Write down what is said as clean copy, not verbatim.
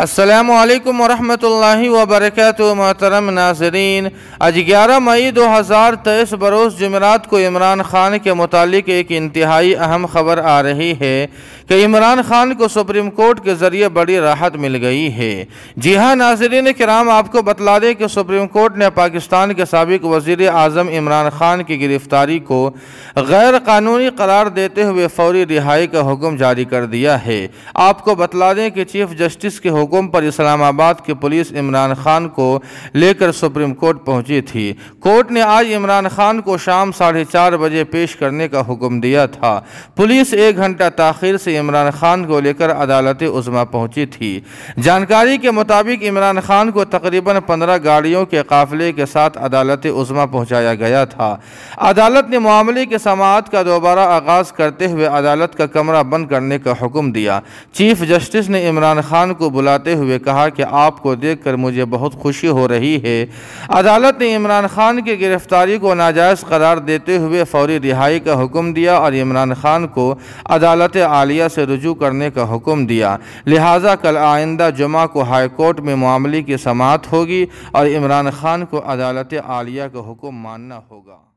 السلام علیکم ورحمۃ اللہ وبرکاتہ۔ محترم ناظرین، آج 11 مئی 2023 بروز جمعرات کو عمران خان کے متعلق ایک انتہائی اہم خبر آ رہی ہے کہ عمران خان کو سپریم کورٹ کے ذریعے بڑی راحت مل گئی ہے۔ جی ہاں ناظرین کرام، آپ کو بتلا دیں کہ سپریم کورٹ نے پاکستان کے سابق وزیر اعظم عمران خان کی گرفتاری کو غیر قانونی قرار دیتے ہوئے فوری رہائی کا حکم جاری کر دیا ہے۔ آپ کو بتلا دیں کہ چیف جسٹس کے حکم پر اسلام آباد کی پولیس عمران خان کو لے کر سپریم کورٹ پہنچی تھی۔ کورٹ نے آج عمران خان کو شام 4:30 بجے پیش کرنے کا حکم دیا تھا۔ پولیس 1 گھنٹہ تاخیر سے عمران خان کو لے کر عدالت عظمیٰ پہنچی تھی۔ جانکاری کے مطابق عمران خان کو تقریباً 15 گاڑیوں کے قافلے کے ساتھ عدالت عظمیٰ پہنچایا گیا تھا۔ عدالت نے معاملے کی سماعت کا دوبارہ آغاز کرتے ہوئے عدالت کا کمرہ بند کرنے کا حکم دیا۔ چیف جسٹس نے عمران خان کو بلاتے ہوئے کہا کہ آپ کو دیکھ کر مجھے بہت خوشی ہو رہی ہے۔ عدالت نے عمران خان کی گرفتاری کو ناجائز قرار دیتے ہوئے فوری رہائی کا حکم دیا اور عمران خان کو عدالت عالیہ سے رجوع کرنے کا حکم دیا۔ لہٰذا کل آئندہ جمعہ کو ہائی کورٹ میں معاملے کی سماعت ہوگی اور عمران خان کو عدالت عالیہ کا حکم ماننا ہوگا۔